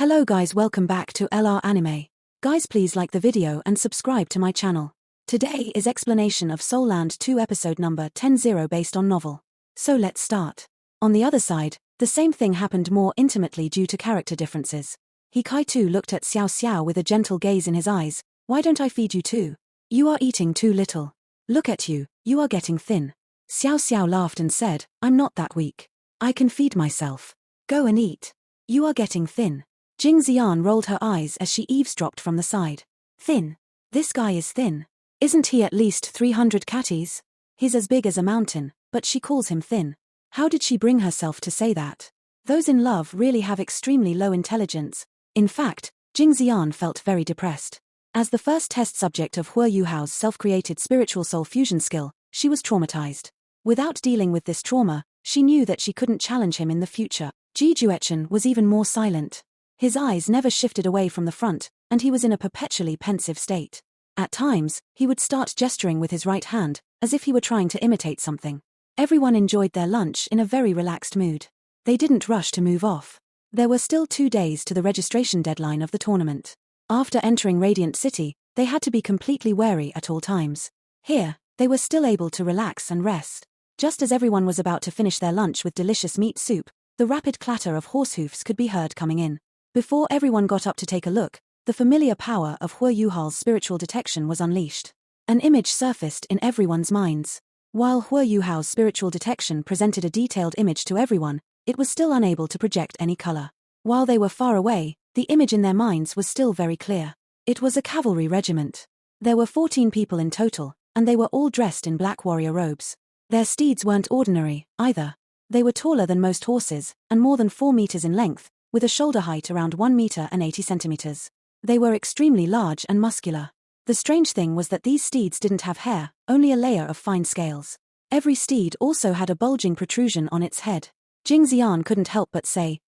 Hello guys, welcome back to LR Anime. Guys, please like the video and subscribe to my channel. Today is explanation of Soul Land 2 episode number 10-0 based on novel. So let's start. On the other side, the same thing happened more intimately due to character differences. Hikaitu looked at Xiao Xiao with a gentle gaze in his eyes. Why don't I feed you too? You are eating too little. Look at you, you are getting thin. Xiao Xiao laughed and said, I'm not that weak. I can feed myself. Go and eat. You are getting thin. Jing Xian rolled her eyes as she eavesdropped from the side. Thin? This guy is thin. Isn't he at least 300 catties? He's as big as a mountain, but she calls him thin. How did she bring herself to say that? Those in love really have extremely low intelligence. In fact, Jing Xian felt very depressed. As the first test subject of Hua Yuhao's self-created spiritual soul fusion skill, she was traumatized. Without dealing with this trauma, she knew that she couldn't challenge him in the future. Ji Juechen was even more silent. His eyes never shifted away from the front, and he was in a perpetually pensive state. At times, he would start gesturing with his right hand, as if he were trying to imitate something. Everyone enjoyed their lunch in a very relaxed mood. They didn't rush to move off. There were still 2 days to the registration deadline of the tournament. After entering Radiant City, they had to be completely wary at all times. Here, they were still able to relax and rest. Just as everyone was about to finish their lunch with delicious meat soup, the rapid clatter of horse hoofs could be heard coming in. Before everyone got up to take a look, the familiar power of Hua Yuhao's spiritual detection was unleashed. An image surfaced in everyone's minds. While Hua Yuhao's spiritual detection presented a detailed image to everyone, it was still unable to project any color. While they were far away, the image in their minds was still very clear. It was a cavalry regiment. There were 14 people in total, and they were all dressed in black warrior robes. Their steeds weren't ordinary, either. They were taller than most horses, and more than 4 meters in length, with a shoulder height around 1 meter and 80 centimeters. They were extremely large and muscular. The strange thing was that these steeds didn't have hair, only a layer of fine scales. Every steed also had a bulging protrusion on its head. Jing Xian couldn't help but say,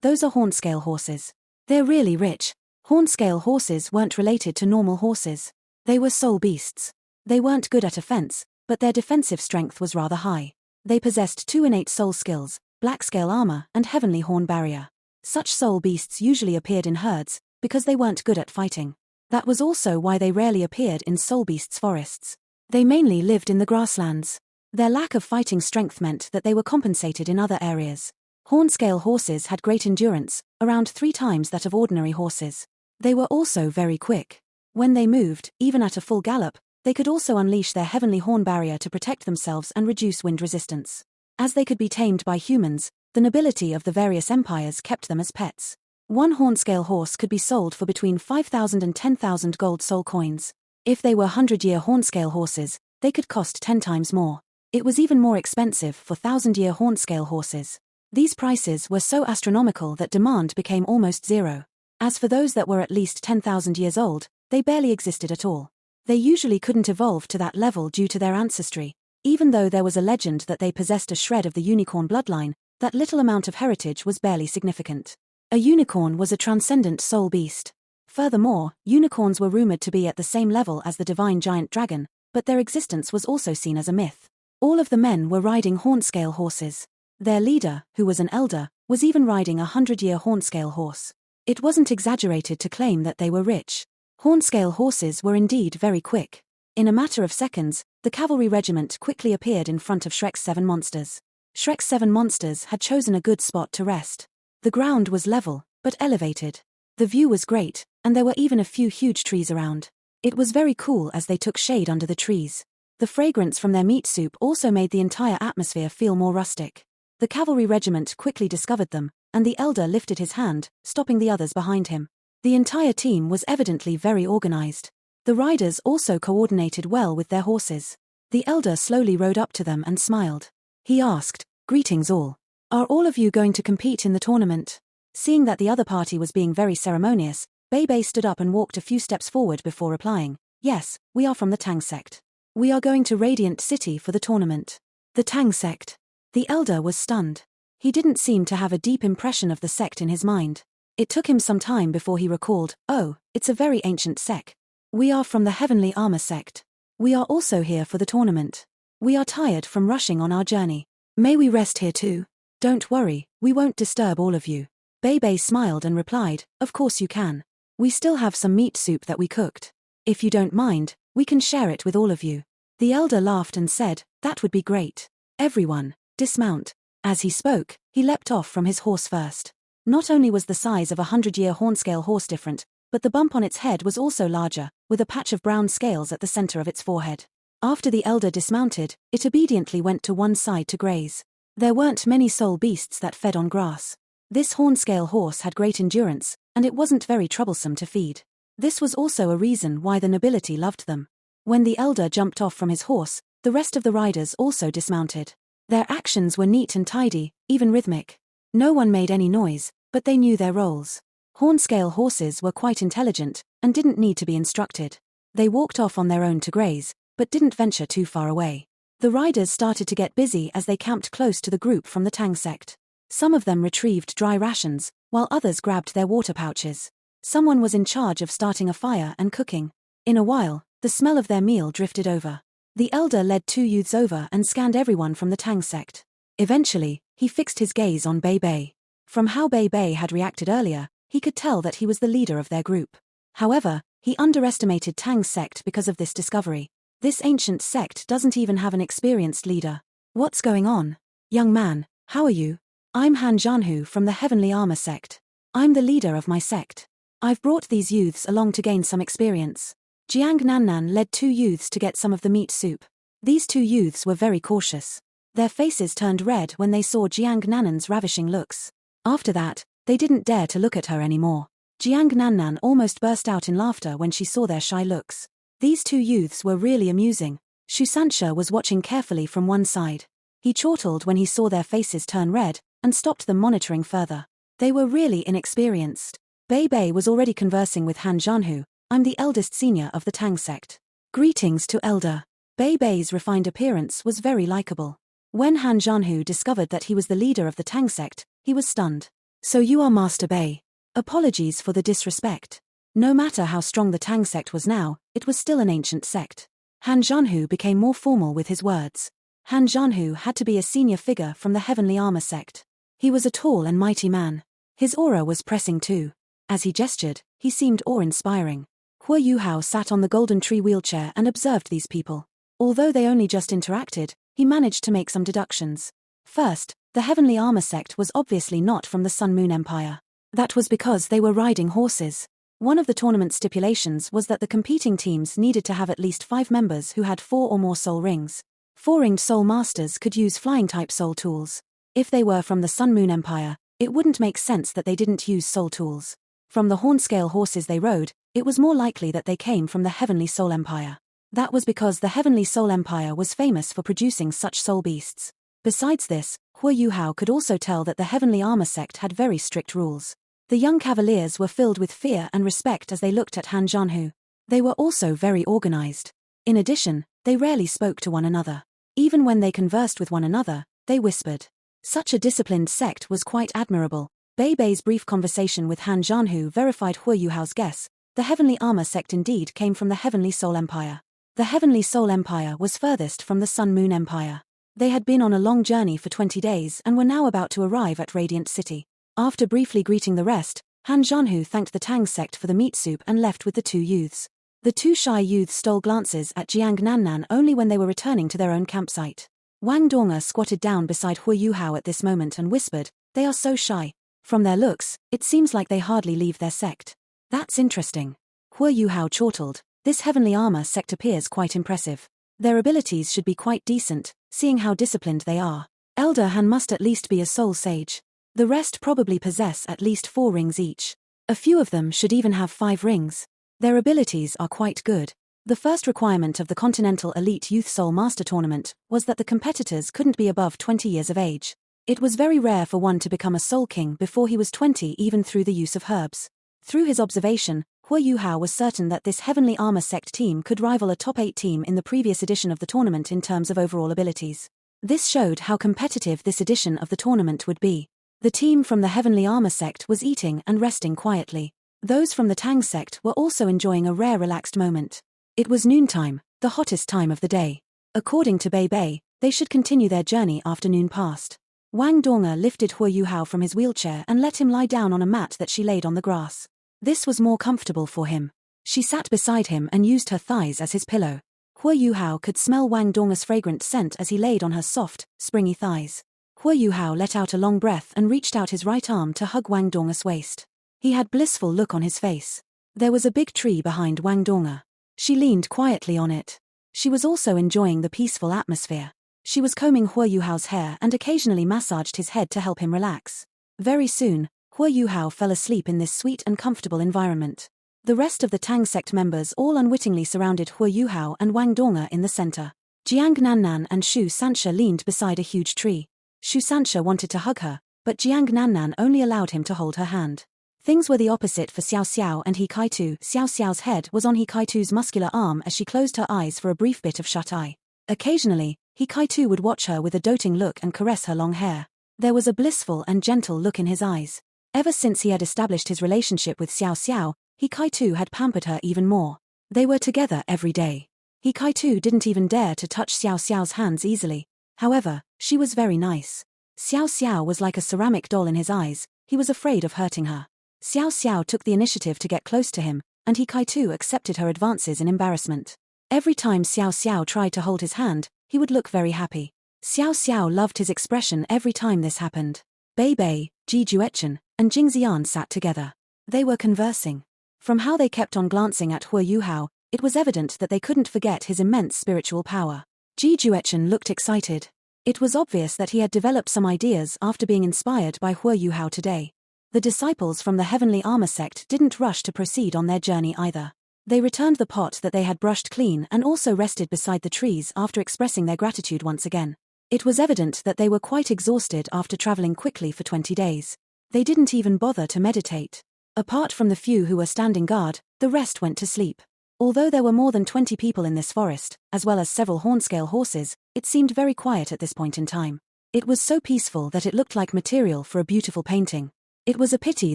those are hornscale horses. They're really rich. Hornscale horses weren't related to normal horses. They were soul beasts. They weren't good at offense, but their defensive strength was rather high. They possessed 2 innate soul skills, black scale armor and heavenly horn barrier. Such soul beasts usually appeared in herds, because they weren't good at fighting. That was also why they rarely appeared in soul beasts' forests. They mainly lived in the grasslands. Their lack of fighting strength meant that they were compensated in other areas. Hornscale horses had great endurance, around 3 times that of ordinary horses. They were also very quick. When they moved, even at a full gallop, they could also unleash their heavenly horn barrier to protect themselves and reduce wind resistance. As they could be tamed by humans, the nobility of the various empires kept them as pets. One hornscale horse could be sold for between 5,000 and 10,000 gold soul coins. If they were 100-year hornscale horses, they could cost 10 times more. It was even more expensive for 1,000-year hornscale horses. These prices were so astronomical that demand became almost zero. As for those that were at least 10,000 years old, they barely existed at all. They usually couldn't evolve to that level due to their ancestry. Even though there was a legend that they possessed a shred of the unicorn bloodline, that little amount of heritage was barely significant. A unicorn was a transcendent soul beast. Furthermore, unicorns were rumored to be at the same level as the divine giant dragon, but their existence was also seen as a myth. All of the men were riding hornscale horses. Their leader, who was an elder, was even riding a 100-year hornscale horse. It wasn't exaggerated to claim that they were rich. Hornscale horses were indeed very quick. In a matter of seconds, the cavalry regiment quickly appeared in front of Shrek's 7 monsters. Shrek's 7 monsters had chosen a good spot to rest. The ground was level, but elevated. The view was great, and there were even a few huge trees around. It was very cool as they took shade under the trees. The fragrance from their meat soup also made the entire atmosphere feel more rustic. The cavalry regiment quickly discovered them, and the elder lifted his hand, stopping the others behind him. The entire team was evidently very organized. The riders also coordinated well with their horses. The elder slowly rode up to them and smiled. He asked, "Greetings all. Are all of you going to compete in the tournament?" Seeing that the other party was being very ceremonious, Bei stood up and walked a few steps forward before replying, "Yes, we are from the Tang sect. We are going to Radiant City for the tournament." The Tang sect. The elder was stunned. He didn't seem to have a deep impression of the sect in his mind. It took him some time before he recalled, "Oh, it's a very ancient sect. We are from the Heavenly Armor sect. We are also here for the tournament. We are tired from rushing on our journey. May we rest here too? Don't worry, we won't disturb all of you." Bei Bei smiled and replied, "Of course you can. We still have some meat soup that we cooked. If you don't mind, we can share it with all of you." The elder laughed and said, "That would be great. Everyone, dismount." As he spoke, he leapt off from his horse first. Not only was the size of a 100-year hornscale horse different, but the bump on its head was also larger, with a patch of brown scales at the center of its forehead. After the elder dismounted, it obediently went to one side to graze. There weren't many soul beasts that fed on grass. This hornscale horse had great endurance, and it wasn't very troublesome to feed. This was also a reason why the nobility loved them. When the elder jumped off from his horse, the rest of the riders also dismounted. Their actions were neat and tidy, even rhythmic. No one made any noise, but they knew their roles. Hornscale horses were quite intelligent, and didn't need to be instructed. They walked off on their own to graze, but didn't venture too far away. The riders started to get busy as they camped close to the group from the Tang sect. Some of them retrieved dry rations, while others grabbed their water pouches. Someone was in charge of starting a fire and cooking. In a while, the smell of their meal drifted over. The elder led 2 youths over and scanned everyone from the Tang sect. Eventually, he fixed his gaze on Bei Bei. From how Bei Bei had reacted earlier, he could tell that he was the leader of their group. However, he underestimated Tang's sect because of this discovery. This ancient sect doesn't even have an experienced leader. "What's going on? Young man, how are you?" "I'm Han Jianhu from the Heavenly Armor sect. I'm the leader of my sect. I've brought these youths along to gain some experience." Jiang Nannan led 2 youths to get some of the meat soup. These 2 youths were very cautious. Their faces turned red when they saw Jiang Nannan's ravishing looks. After that, they didn't dare to look at her anymore. Jiang Nannan almost burst out in laughter when she saw their shy looks. These 2 youths were really amusing. Shu Sancha was watching carefully from one side. He chortled when he saw their faces turn red, and stopped them monitoring further. They were really inexperienced. Bei Bei was already conversing with Han Jianhu. "I'm the eldest senior of the Tang sect. Greetings to elder." Bei Bei's refined appearance was very likable. When Han Jianhu discovered that he was the leader of the Tang sect, he was stunned. "So you are Master Bei. Apologies for the disrespect." No matter how strong the Tang sect was now, it was still an ancient sect. Han Jianhu became more formal with his words. Han Jianhu had to be a senior figure from the Heavenly Armor sect. He was a tall and mighty man. His aura was pressing too. As he gestured, he seemed awe-inspiring. Hua Yuhao sat on the golden tree wheelchair and observed these people. Although they only just interacted, he managed to make some deductions. First, the Heavenly Armor sect was obviously not from the Sun Moon Empire. That was because they were riding horses. One of the tournament stipulations was that the competing teams needed to have at least 5 members who had 4 or more soul rings. 4-ringed soul masters could use flying-type soul tools. If they were from the Sun Moon Empire, it wouldn't make sense that they didn't use soul tools. From the hornscale horses they rode, it was more likely that they came from the Heavenly Soul Empire. That was because the Heavenly Soul Empire was famous for producing such soul beasts. Besides this, Hua Yuhao could also tell that the Heavenly Armor sect had very strict rules. The young cavaliers were filled with fear and respect as they looked at Han Jianhu. They were also very organized. In addition, they rarely spoke to one another. Even when they conversed with one another, they whispered. Such a disciplined sect was quite admirable. Bei Bei's brief conversation with Han Jianhu verified Hua Yuhao's guess. The Heavenly Armor sect indeed came from the Heavenly Soul Empire. The Heavenly Soul Empire was furthest from the Sun Moon Empire. They had been on a long journey for 20 days and were now about to arrive at Radiant City. After briefly greeting the rest, Han Jianhu thanked the Tang sect for the meat soup and left with the 2 youths. The 2 shy youths stole glances at Jiang Nannan only when they were returning to their own campsite. Wang Donga squatted down beside Hua Yuhao at this moment and whispered, "They are so shy. From their looks, it seems like they hardly leave their sect." "That's interesting." Hua Yuhao chortled. "This Heavenly Armor sect appears quite impressive. Their abilities should be quite decent, seeing how disciplined they are. Elder Han must at least be a soul sage. The rest probably possess at least 4 rings each. A few of them should even have 5 rings. Their abilities are quite good." The first requirement of the Continental Elite Youth Soul Master Tournament was that the competitors couldn't be above 20 years of age. It was very rare for one to become a Soul King before he was 20 even through the use of herbs. Through his observation, Hua Yuhao was certain that this Heavenly Armor sect team could rival a top 8 team in the previous edition of the tournament in terms of overall abilities. This showed how competitive this edition of the tournament would be. The team from the Heavenly Armor sect was eating and resting quietly. Those from the Tang sect were also enjoying a rare relaxed moment. It was noontime, the hottest time of the day. According to Bei Bei, they should continue their journey after noon passed. Wang Donga lifted Hua Yuhao from his wheelchair and let him lie down on a mat that she laid on the grass. This was more comfortable for him. She sat beside him and used her thighs as his pillow. Hua Yuhao could smell Wang Donga's fragrant scent as he laid on her soft, springy thighs. Hua Yuhao let out a long breath and reached out his right arm to hug Wang Donga's waist. He had blissful look on his face. There was a big tree behind Wang Donga. She leaned quietly on it. She was also enjoying the peaceful atmosphere. She was combing Hua Yuhao's hair and occasionally massaged his head to help him relax. Very soon, Hua Yuhao fell asleep in this sweet and comfortable environment. The rest of the Tang sect members all unwittingly surrounded Hua Yuhao and Wang Donga in the center. Jiang Nannan and Shu Sanxia leaned beside a huge tree. Shu Sanxia wanted to hug her, but Jiang Nannan only allowed him to hold her hand. Things were the opposite for Xiao Xiao and He Kai-tu. Xiao Xiao's head was on He Kai-tu's muscular arm as she closed her eyes for a brief bit of shut-eye. Occasionally, He Kai-tu would watch her with a doting look and caress her long hair. There was a blissful and gentle look in his eyes. Ever since he had established his relationship with Xiao Xiao, He Kai-tu had pampered her even more. They were together every day. He Kai-tu didn't even dare to touch Xiao Xiao's hands easily. However, she was very nice. Xiao Xiao was like a ceramic doll in his eyes. He was afraid of hurting her. Xiao Xiao took the initiative to get close to him, and He Kai-tu accepted her advances in embarrassment. Every time Xiao Xiao tried to hold his hand, he would look very happy. Xiao Xiao loved his expression every time this happened. Bei Bei, Ji Juechen, and Jing Xian sat together. They were conversing. From how they kept on glancing at Hua Yuhao, it was evident that they couldn't forget his immense spiritual power. Ji Juechen looked excited. It was obvious that he had developed some ideas after being inspired by Hua Yuhao today. The disciples from the Heavenly Armor sect didn't rush to proceed on their journey either. They returned the pot that they had brushed clean and also rested beside the trees after expressing their gratitude once again. It was evident that they were quite exhausted after traveling quickly for 20 days. They didn't even bother to meditate. Apart from the few who were standing guard, the rest went to sleep. Although there were more than 20 people in this forest, as well as several hornscale horses, it seemed very quiet at this point in time. It was so peaceful that it looked like material for a beautiful painting. It was a pity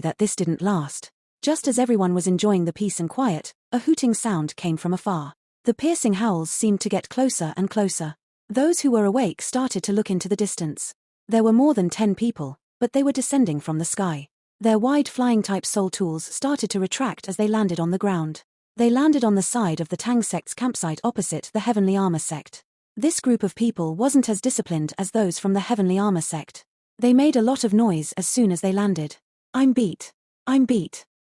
that this didn't last. Just as everyone was enjoying the peace and quiet, a hooting sound came from afar. The piercing howls seemed to get closer and closer. Those who were awake started to look into the distance. There were more than 10 people, but they were descending from the sky. Their wide flying-type soul tools started to retract as they landed on the ground. They landed on the side of the Tang sect's campsite opposite the Heavenly Armor sect. This group of people wasn't as disciplined as those from the Heavenly Armor sect. They made a lot of noise as soon as they landed. I'm beat.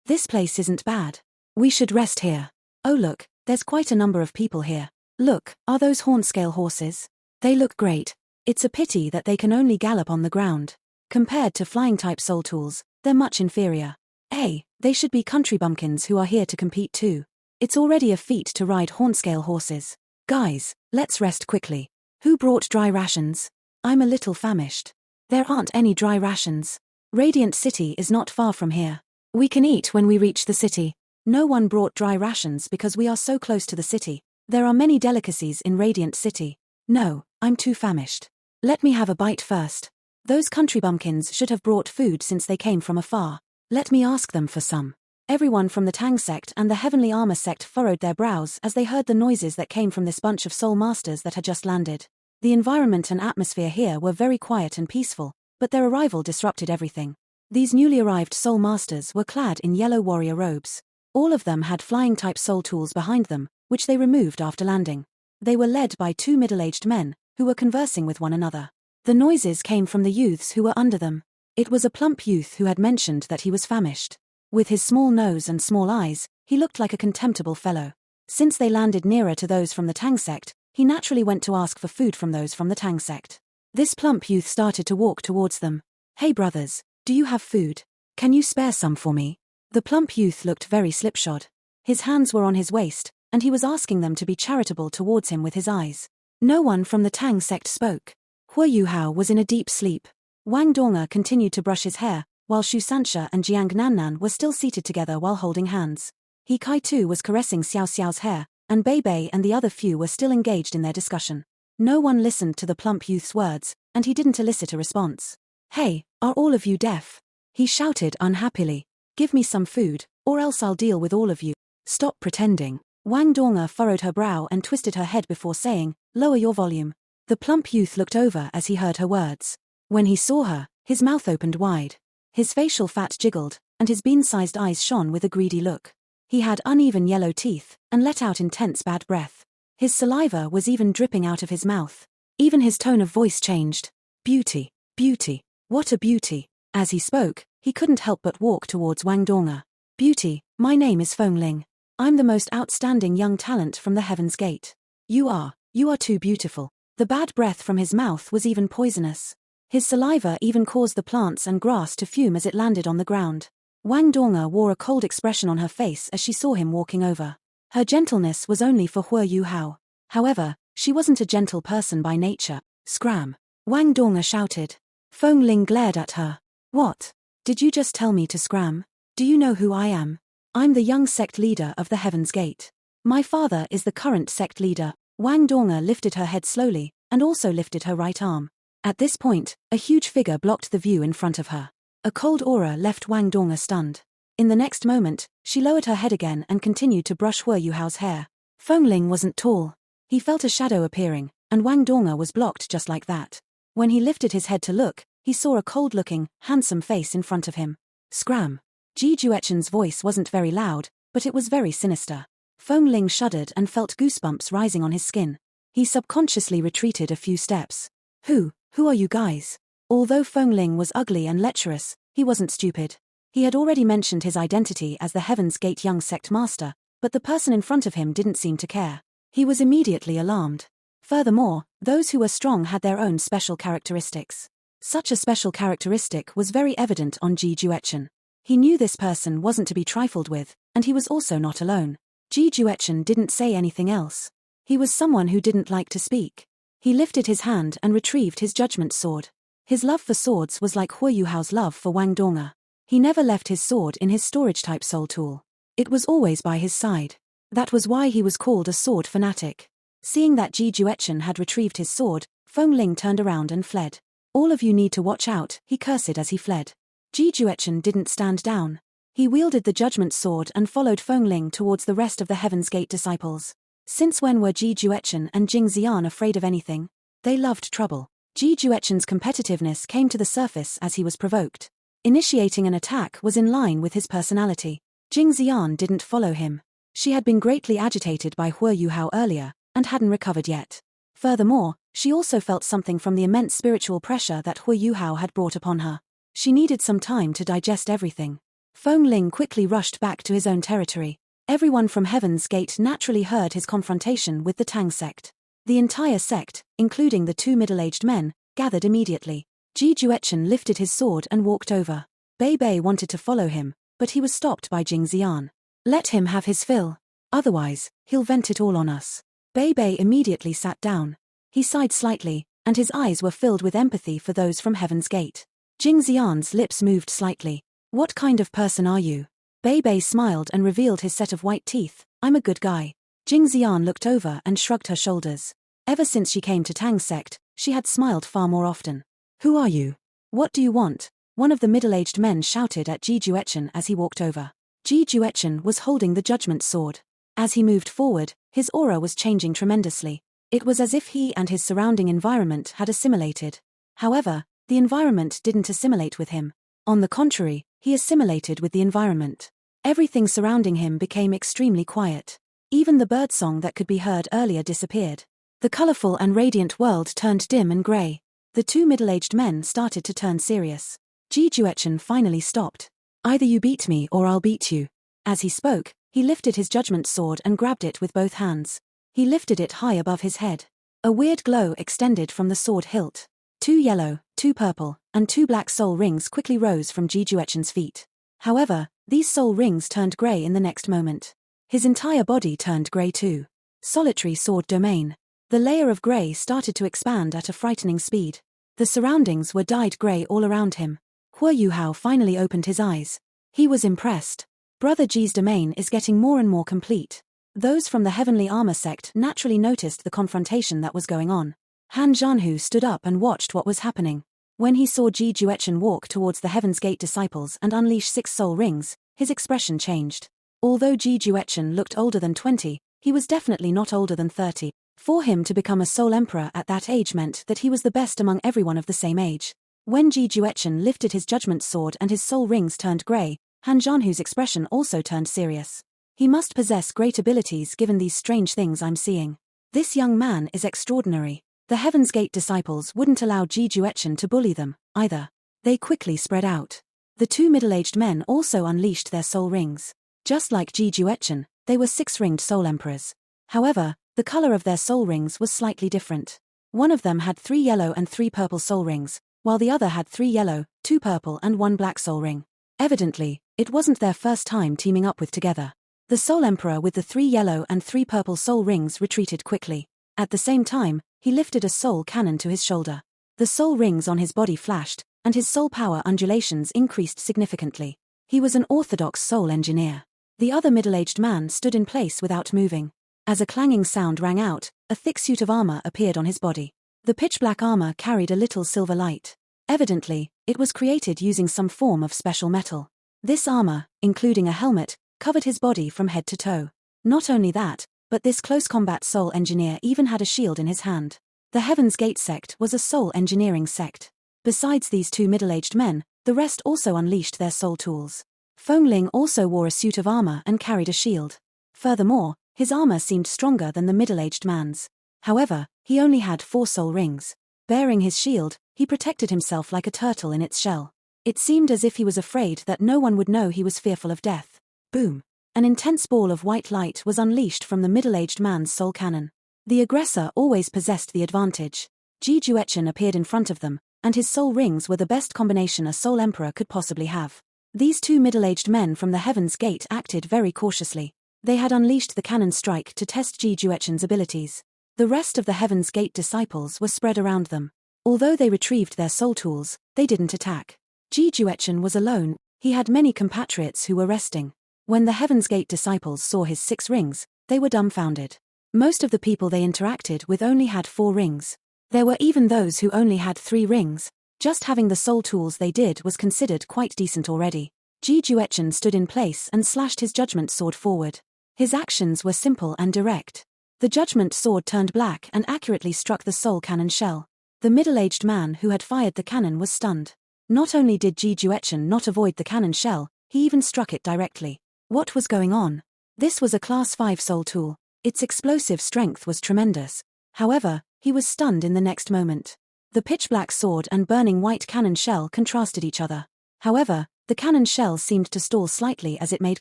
This place isn't bad. We should rest here. Oh look, there's quite a number of people here. Look, are those hornscale horses? They look great. It's a pity that they can only gallop on the ground. Compared to flying-type soul tools, they're much inferior. Hey, they should be country bumpkins who are here to compete too. It's already a feat to ride hornscale horses. Guys, let's rest quickly. Who brought dry rations? I'm a little famished. There aren't any dry rations. Radiant City is not far from here. We can eat when we reach the city. No one brought dry rations because we are so close to the city. There are many delicacies in Radiant City. No, I'm too famished. Let me have a bite first. Those country bumpkins should have brought food since they came from afar. Let me ask them for some. Everyone from the Tang sect and the Heavenly Armor sect furrowed their brows as they heard the noises that came from this bunch of soul masters that had just landed. The environment and atmosphere here were very quiet and peaceful, but their arrival disrupted everything. These newly arrived soul masters were clad in yellow warrior robes. All of them had flying-type soul tools behind them, which they removed after landing. They were led by 2 middle-aged men, who were conversing with one another. The noises came from the youths who were under them. It was a plump youth who had mentioned that he was famished. With his small nose and small eyes, he looked like a contemptible fellow. Since they landed nearer to those from the Tang sect, he naturally went to ask for food from those from the Tang sect. This plump youth started to walk towards them. Hey brothers, do you have food? Can you spare some for me? The plump youth looked very slipshod. His hands were on his waist, and he was asking them to be charitable towards him with his eyes. No one from the Tang sect spoke. Hua Yuhao was in a deep sleep. Wang Donga continued to brush his hair, while Shu Sanxia and Jiang Nannan were still seated together while holding hands. He Kai-tu was caressing Xiao Xiao's hair, and Bei Bei and the other few were still engaged in their discussion. No one listened to the plump youth's words, and he didn't elicit a response. Hey, are all of you deaf? He shouted unhappily. Give me some food, or else I'll deal with all of you. Stop pretending. Wang Donga furrowed her brow and twisted her head before saying, lower your volume. The plump youth looked over as he heard her words. When he saw her, his mouth opened wide. His facial fat jiggled, and his bean-sized eyes shone with a greedy look. He had uneven yellow teeth, and let out intense bad breath. His saliva was even dripping out of his mouth. Even his tone of voice changed. Beauty, beauty, what a beauty. As he spoke, he couldn't help but walk towards Wang Donga. Beauty, my name is Feng Ling. I'm the most outstanding young talent from the Heaven's Gate. You are too beautiful. The bad breath from his mouth was even poisonous. His saliva even caused the plants and grass to fume as it landed on the ground. Wang Donga wore a cold expression on her face as she saw him walking over. Her gentleness was only for Huo Yuhao. However, she wasn't a gentle person by nature. Scram! Wang Donga shouted. Feng Ling glared at her. What? Did you just tell me to scram? Do you know who I am? I'm the young sect leader of the Heaven's Gate. My father is the current sect leader. Wang Donga lifted her head slowly, and also lifted her right arm. At this point, a huge figure blocked the view in front of her. A cold aura left Wang Donga stunned. In the next moment, she lowered her head again and continued to brush Huo Yuhao's hair. Feng Ling wasn't tall. He felt a shadow appearing, and Wang Donga was blocked just like that. When he lifted his head to look, he saw a cold-looking, handsome face in front of him. Scram! Ji Juechen's voice wasn't very loud, but it was very sinister. Feng Ling shuddered and felt goosebumps rising on his skin. He subconsciously retreated a few steps. Who are you guys? Although Feng Ling was ugly and lecherous, he wasn't stupid. He had already mentioned his identity as the Heaven's Gate young sect master, but the person in front of him didn't seem to care. He was immediately alarmed. Furthermore, those who were strong had their own special characteristics. Such a special characteristic was very evident on Ji Juechen. He knew this person wasn't to be trifled with, and he was also not alone. Ji Juechen didn't say anything else. He was someone who didn't like to speak. He lifted his hand and retrieved his judgment sword. His love for swords was like Huo Yuhao's love for Wang Donga. He never left his sword in his storage-type soul tool. It was always by his side. That was why he was called a sword fanatic. Seeing that Ji Juechen had retrieved his sword, Feng Ling turned around and fled. All of you need to watch out, he cursed as he fled. Ji Juechen didn't stand down. He wielded the judgment sword and followed Feng Ling towards the rest of the Heaven's Gate disciples. Since when were Ji Juechen and Jing Xian afraid of anything? They loved trouble. Ji Juechen's competitiveness came to the surface as he was provoked. Initiating an attack was in line with his personality. Jing Xian didn't follow him. She had been greatly agitated by Huo Yuhao earlier, and hadn't recovered yet. Furthermore, she also felt something from the immense spiritual pressure that Huo Yuhao had brought upon her. She needed some time to digest everything. Feng Ling quickly rushed back to his own territory. Everyone from Heaven's Gate naturally heard his confrontation with the Tang sect. The entire sect, including the two middle-aged men, gathered immediately. Ji Juechen lifted his sword and walked over. Bei Bei wanted to follow him, but he was stopped by Jing Xian. Let him have his fill. Otherwise, he'll vent it all on us. Bei Bei immediately sat down. He sighed slightly, and his eyes were filled with empathy for those from Heaven's Gate. Jing Xian's lips moved slightly. What kind of person are you? Bei Bei smiled and revealed his set of white teeth. I'm a good guy. Jing Xian looked over and shrugged her shoulders. Ever since she came to Tang sect, she had smiled far more often. Who are you? What do you want? One of the middle-aged men shouted at Ji Juechen as he walked over. Ji Juechen was holding the judgment sword. As he moved forward, his aura was changing tremendously. It was as if he and his surrounding environment had assimilated. However, the environment didn't assimilate with him. On the contrary, he assimilated with the environment. Everything surrounding him became extremely quiet. Even the birdsong that could be heard earlier disappeared. The colorful and radiant world turned dim and gray. The two middle-aged men started to turn serious. Ji Juechen finally stopped. Either you beat me or I'll beat you. As he spoke, he lifted his judgment sword and grabbed it with both hands. He lifted it high above his head. A weird glow extended from the sword hilt. 2 yellow, 2 purple, and 2 black soul rings quickly rose from Ji Juechen's feet. However, these soul rings turned gray in the next moment. His entire body turned gray too. Solitary sword domain. The layer of gray started to expand at a frightening speed. The surroundings were dyed gray all around him. Huo Yuhao finally opened his eyes. He was impressed. Brother Ji's domain is getting more and more complete. Those from the Heavenly Armor sect naturally noticed the confrontation that was going on. Han Zhanhu stood up and watched what was happening. When he saw Ji Juechen walk towards the Heaven's Gate disciples and unleash 6 soul rings, his expression changed. Although Ji Juechen looked older than 20, he was definitely not older than 30. For him to become a soul emperor at that age meant that he was the best among everyone of the same age. When Ji Juechen lifted his judgment sword and his soul rings turned grey, Han Zhanhu's expression also turned serious. He must possess great abilities given these strange things I'm seeing. This young man is extraordinary. The Heaven's Gate disciples wouldn't allow Ji Juechen to bully them, either. They quickly spread out. The two middle-aged men also unleashed their soul rings. Just like Ji Juechen, they were six-ringed soul emperors. However, the color of their soul rings was slightly different. One of them had 3 yellow and 3 purple soul rings, while the other had 3 yellow, 2 purple and 1 black soul ring. Evidently, it wasn't their first time teaming up with together. The Soul Emperor with the 3 yellow and 3 purple soul rings retreated quickly. At the same time, he lifted a soul cannon to his shoulder. The soul rings on his body flashed, and his soul power undulations increased significantly. He was an orthodox soul engineer. The other middle-aged man stood in place without moving. As a clanging sound rang out, a thick suit of armor appeared on his body. The pitch-black armor carried a little silver light. Evidently, it was created using some form of special metal. This armor, including a helmet, covered his body from head to toe. Not only that, but this close combat soul engineer even had a shield in his hand. The Heaven's Gate sect was a soul engineering sect. Besides these two middle-aged men, the rest also unleashed their soul tools. Fengling also wore a suit of armor and carried a shield. Furthermore, his armor seemed stronger than the middle-aged man's. However, he only had 4 soul rings. Bearing his shield, he protected himself like a turtle in its shell. It seemed as if he was afraid that no one would know he was fearful of death. Boom! An intense ball of white light was unleashed from the middle-aged man's soul cannon. The aggressor always possessed the advantage. Ji Juechen appeared in front of them, and his soul rings were the best combination a soul emperor could possibly have. These two middle-aged men from the Heaven's Gate acted very cautiously. They had unleashed the cannon strike to test Ji Juechen's abilities. The rest of the Heaven's Gate disciples were spread around them. Although they retrieved their soul tools, they didn't attack. Ji Juechen was alone. He had many compatriots who were resting. When the Heaven's Gate disciples saw his 6 rings, they were dumbfounded. Most of the people they interacted with only had 4 rings. There were even those who only had 3 rings. Just having the soul tools they did was considered quite decent already. Ji Juechen stood in place and slashed his judgment sword forward. His actions were simple and direct. The judgment sword turned black and accurately struck the soul cannon shell. The middle-aged man who had fired the cannon was stunned. Not only did Ji Juechen not avoid the cannon shell, he even struck it directly. What was going on? This was a Class 5 soul tool. Its explosive strength was tremendous. However, he was stunned in the next moment. The pitch-black sword and burning white cannon shell contrasted each other. However, the cannon shell seemed to stall slightly as it made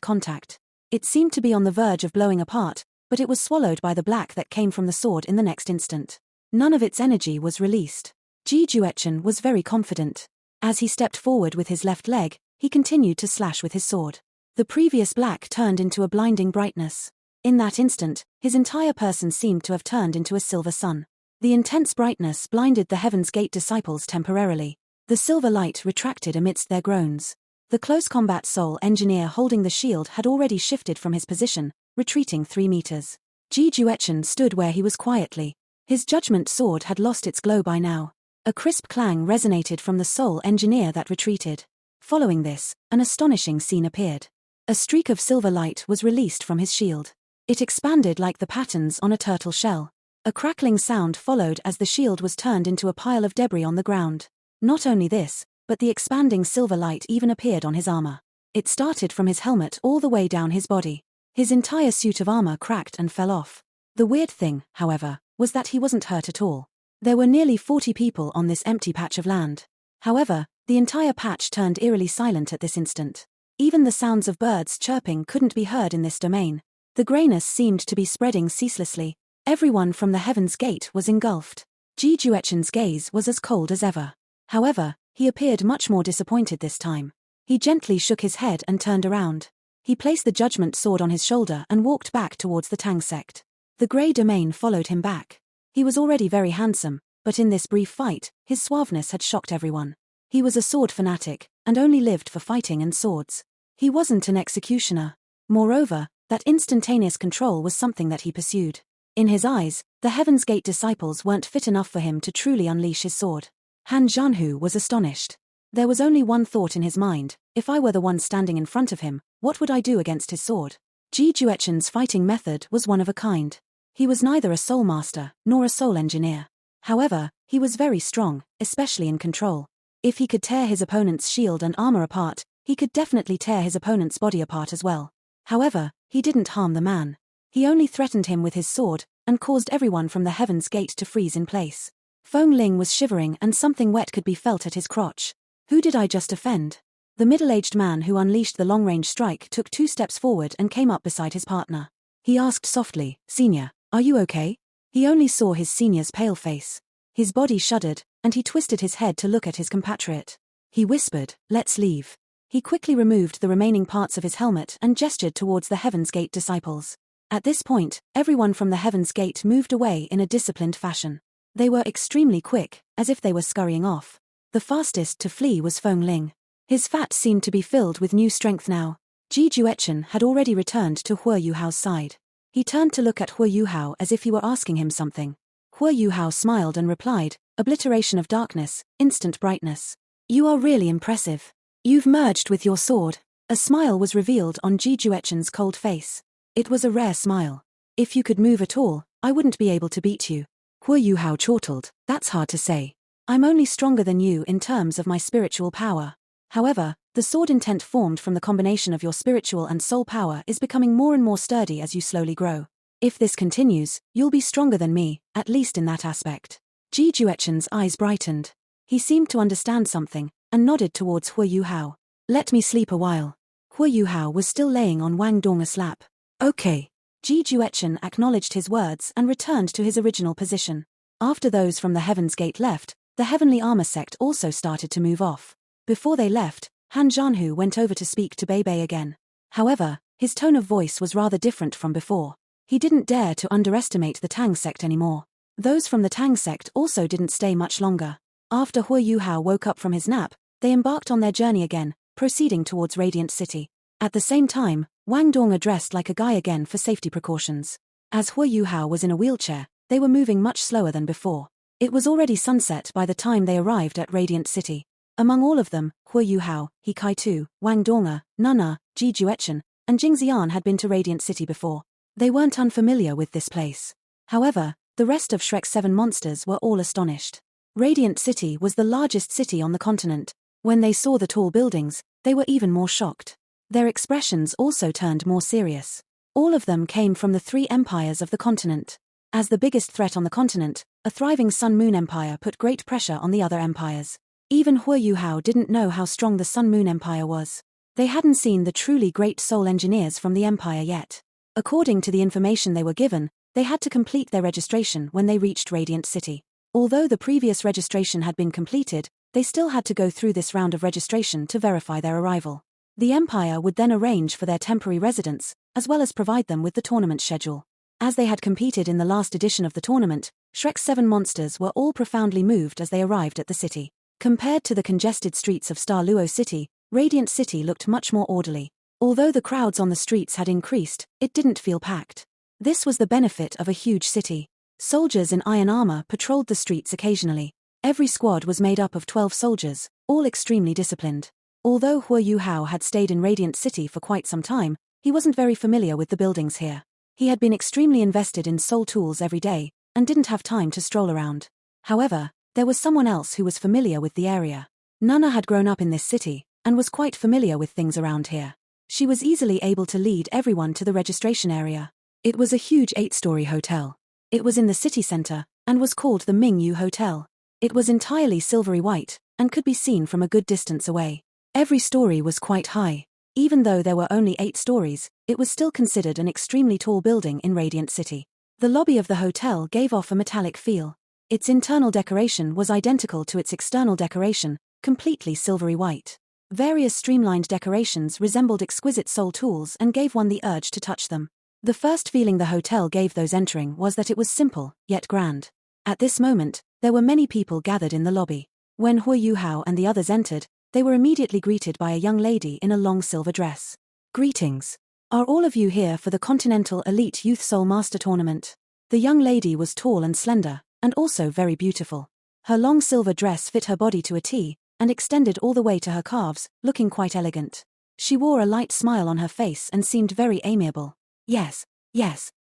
contact. It seemed to be on the verge of blowing apart, but it was swallowed by the black that came from the sword in the next instant. None of its energy was released. Ji Juechen was very confident. As he stepped forward with his left leg, he continued to slash with his sword. The previous black turned into a blinding brightness. In that instant, his entire person seemed to have turned into a silver sun. The intense brightness blinded the Heaven's Gate disciples temporarily. The silver light retracted amidst their groans. The close combat soul engineer holding the shield had already shifted from his position, retreating 3 meters. Ji Juechen stood where he was quietly. His judgment sword had lost its glow by now. A crisp clang resonated from the soul engineer that retreated. Following this, an astonishing scene appeared. A streak of silver light was released from his shield. It expanded like the patterns on a turtle shell. A crackling sound followed as the shield was turned into a pile of debris on the ground. Not only this, but the expanding silver light even appeared on his armor. It started from his helmet all the way down his body. His entire suit of armor cracked and fell off. The weird thing, however, was that he wasn't hurt at all. There were nearly 40 people on this empty patch of land. However, the entire patch turned eerily silent at this instant. Even the sounds of birds chirping couldn't be heard in this domain. The grayness seemed to be spreading ceaselessly. Everyone from the Heaven's Gate was engulfed. Ji Juechen's gaze was as cold as ever. However, he appeared much more disappointed this time. He gently shook his head and turned around. He placed the judgment sword on his shoulder and walked back towards the Tang sect. The grey domain followed him back. He was already very handsome, but in this brief fight, his suaveness had shocked everyone. He was a sword fanatic, and only lived for fighting and swords. He wasn't an executioner. Moreover, that instantaneous control was something that he pursued. In his eyes, the Heaven's Gate disciples weren't fit enough for him to truly unleash his sword. Han Zhanhu was astonished. There was only one thought in his mind: if I were the one standing in front of him, what would I do against his sword? Ji Juechen's fighting method was one of a kind. He was neither a soul master, nor a soul engineer. However, he was very strong, especially in control. If he could tear his opponent's shield and armor apart, he could definitely tear his opponent's body apart as well. However, he didn't harm the man. He only threatened him with his sword, and caused everyone from the Heaven's Gate to freeze in place. Feng Ling was shivering and something wet could be felt at his crotch. Who did I just offend? The middle-aged man who unleashed the long-range strike took 2 steps forward and came up beside his partner. He asked softly, "Senior, are you okay?" He only saw his senior's pale face. His body shuddered, and he twisted his head to look at his compatriot. He whispered, "Let's leave." He quickly removed the remaining parts of his helmet and gestured towards the Heaven's Gate disciples. At this point, everyone from the Heaven's Gate moved away in a disciplined fashion. They were extremely quick, as if they were scurrying off. The fastest to flee was Feng Ling. His fat seemed to be filled with new strength now. Ji Juechen had already returned to Hua Yuhao's side. He turned to look at Hua Yuhao as if he were asking him something. Hua Yuhao smiled and replied, "Obliteration of darkness, instant brightness. You are really impressive. You've merged with your sword." A smile was revealed on Ji Juechen's cold face. It was a rare smile. "If you could move at all, I wouldn't be able to beat you." Hua Yuhao chortled, "That's hard to say. I'm only stronger than you in terms of my spiritual power. However, the sword intent formed from the combination of your spiritual and soul power is becoming more and more sturdy as you slowly grow. If this continues, you'll be stronger than me, at least in that aspect." Ji Juechen's eyes brightened. He seemed to understand something, and nodded towards Hua Yuhao. "Let me sleep a while." Hua Yuhao was still laying on Wang Dong's lap. "Okay." Ji Juechen acknowledged his words and returned to his original position. After those from the Heaven's Gate left, the Heavenly Armor sect also started to move off. Before they left, Han Zhanhu went over to speak to Bei again. However, his tone of voice was rather different from before. He didn't dare to underestimate the Tang sect anymore. Those from the Tang sect also didn't stay much longer. After Hua Yuhao woke up from his nap, they embarked on their journey again, proceeding towards Radiant City. At the same time, Wang Dong dressed like a guy again for safety precautions. As Hua Yuhao was in a wheelchair, they were moving much slower than before. It was already sunset by the time they arrived at Radiant City. Among all of them, Hua Yuhao, He Kai-tu, Wang Dong, Nana, Ji Juechen, and Jing Xian had been to Radiant City before. They weren't unfamiliar with this place. However, the rest of Shrek's 7 monsters were all astonished. Radiant City was the largest city on the continent. When they saw the tall buildings, they were even more shocked. Their expressions also turned more serious. All of them came from the 3 empires of the continent. As the biggest threat on the continent, a thriving Sun-Moon Empire put great pressure on the other empires. Even Hua Yuhao didn't know how strong the Sun-Moon Empire was. They hadn't seen the truly great soul engineers from the empire yet. According to the information they were given, they had to complete their registration when they reached Radiant City. Although the previous registration had been completed, they still had to go through this round of registration to verify their arrival. The Empire would then arrange for their temporary residence, as well as provide them with the tournament schedule. As they had competed in the last edition of the tournament, Shrek's 7 monsters were all profoundly moved as they arrived at the city. Compared to the congested streets of Star Luo City, Radiant City looked much more orderly. Although the crowds on the streets had increased, it didn't feel packed. This was the benefit of a huge city. Soldiers in iron armor patrolled the streets occasionally. Every squad was made up of 12 soldiers, all extremely disciplined. Although Hua Yuhao had stayed in Radiant City for quite some time, he wasn't very familiar with the buildings here. He had been extremely invested in soul tools every day, and didn't have time to stroll around. However, there was someone else who was familiar with the area. Nana had grown up in this city, and was quite familiar with things around here. She was easily able to lead everyone to the registration area. It was a huge 8-story hotel. It was in the city center, and was called the Mingyu Hotel. It was entirely silvery white, and could be seen from a good distance away. Every story was quite high. Even though there were only 8 stories, it was still considered an extremely tall building in Radiant City. The lobby of the hotel gave off a metallic feel. Its internal decoration was identical to its external decoration, completely silvery white. Various streamlined decorations resembled exquisite soul tools and gave one the urge to touch them. The first feeling the hotel gave those entering was that it was simple, yet grand. At this moment, there were many people gathered in the lobby. When Hua Yuhao and the others entered, they were immediately greeted by a young lady in a long silver dress. "Greetings. Are all of you here for the Continental Elite Youth Soul Master Tournament?" The young lady was tall and slender, and also very beautiful. Her long silver dress fit her body to a T, and extended all the way to her calves, looking quite elegant. She wore a light smile on her face and seemed very amiable. Yes.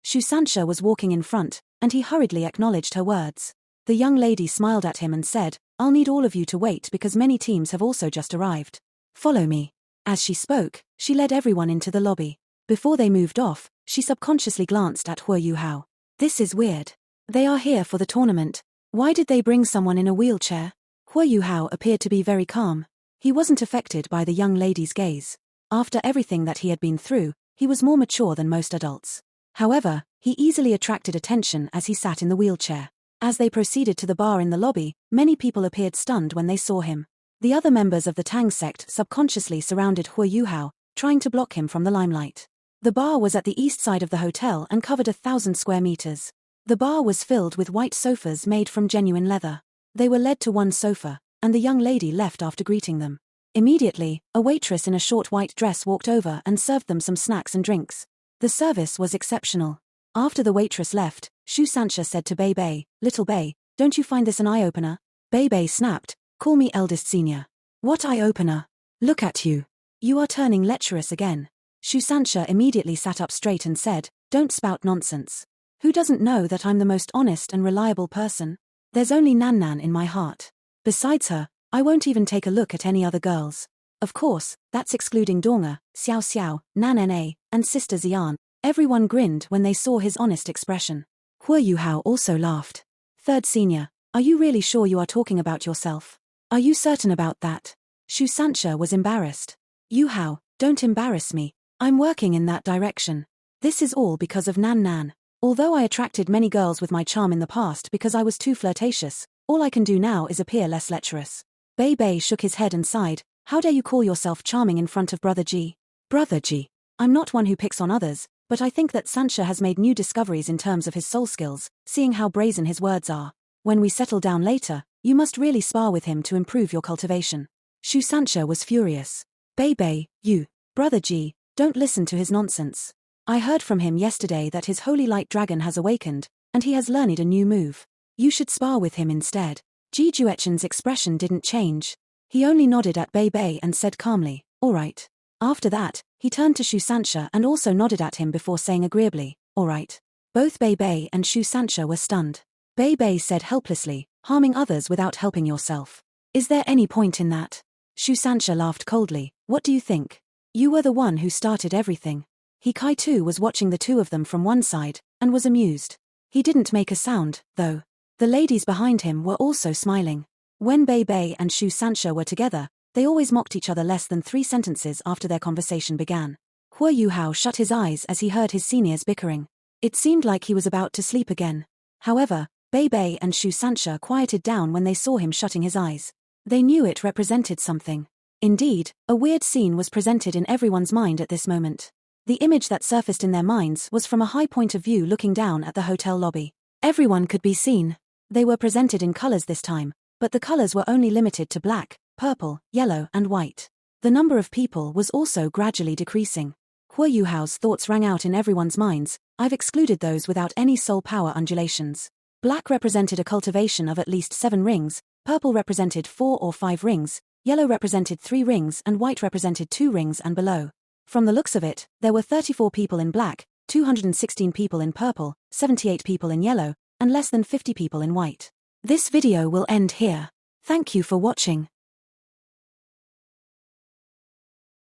Shu Sancha was walking in front, and he hurriedly acknowledged her words. The young lady smiled at him and said, "I'll need all of you to wait because many teams have also just arrived. Follow me." As she spoke, she led everyone into the lobby. Before they moved off, she subconsciously glanced at Huo Yuhao. This is weird. They are here for the tournament. Why did they bring someone in a wheelchair? Huo Yuhao appeared to be very calm. He wasn't affected by the young lady's gaze. After everything that he had been through, he was more mature than most adults. However, he easily attracted attention as he sat in the wheelchair. As they proceeded to the bar in the lobby, many people appeared stunned when they saw him. The other members of the Tang sect subconsciously surrounded Huo Yuhao, trying to block him from the limelight. The bar was at the east side of the hotel and covered 1,000 square meters. The bar was filled with white sofas made from genuine leather. They were led to one sofa, and the young lady left after greeting them. Immediately, a waitress in a short white dress walked over and served them some snacks and drinks. The service was exceptional. After the waitress left, Shu Sancha said to Bei Bei, "Little Bei, don't you find this an eye-opener?" Bei Bei snapped, "Call me eldest senior." "What eye-opener? Look at you. You are turning lecherous again." Shu Sancha immediately sat up straight and said, "Don't spout nonsense. Who doesn't know that I'm the most honest and reliable person? There's only Nan Nan in my heart. Besides her, I won't even take a look at any other girls. Of course, that's excluding Donga, Xiao Xiao, Nan Na, and Sister Xian." Everyone grinned when they saw his honest expression. Huo Yuhao also laughed. "Third senior, are you really sure you are talking about yourself? Are you certain about that?" Shu Sancha was embarrassed. "Yuhao, don't embarrass me. I'm working in that direction. This is all because of Nan Nan. Although I attracted many girls with my charm in the past because I was too flirtatious, all I can do now is appear less lecherous." Bei Bei shook his head and sighed. "How dare you call yourself charming in front of Brother Ji?" "Brother Ji, I'm not one who picks on others, but I think that Sancha has made new discoveries in terms of his soul skills, seeing how brazen his words are. When we settle down later, you must really spar with him to improve your cultivation." Shu Sancha was furious. "Bei Bei, you, Brother Ji, don't listen to his nonsense. I heard from him yesterday that his holy light dragon has awakened, and he has learned a new move. You should spar with him instead." Ji Juechen's expression didn't change. He only nodded at Bei Bei and said calmly, "All right." After that, he turned to Shu Sancha and also nodded at him before saying agreeably, "All right." Both Bei Bei and Shu Sancha were stunned. Bei Bei said helplessly, "Harming others without helping yourself. Is there any point in that?" Shu Sancha laughed coldly, "What do you think? You were the one who started everything." He Kai too was watching the two of them from one side, and was amused. He didn't make a sound, though. The ladies behind him were also smiling. When Bei Bei and Shu Sancha were together, they always mocked each other less than 3 sentences after their conversation began. Huo Yuhao shut his eyes as he heard his seniors bickering. It seemed like he was about to sleep again. However, Bei Bei and Shu Sancha quieted down when they saw him shutting his eyes. They knew it represented something. Indeed, a weird scene was presented in everyone's mind at this moment. The image that surfaced in their minds was from a high point of view looking down at the hotel lobby. Everyone could be seen. They were presented in colors this time, but the colors were only limited to black, purple, yellow, and white. The number of people was also gradually decreasing. Huo Yuhao's thoughts rang out in everyone's minds. "I've excluded those without any soul power undulations." Black represented a cultivation of at least 7 rings, purple represented 4 or 5 rings, yellow represented 3 rings, and white represented 2 rings and below. From the looks of it, there were 34 people in black, 216 people in purple, 78 people in yellow, and less than 50 people in white. This video will end here. Thank you for watching.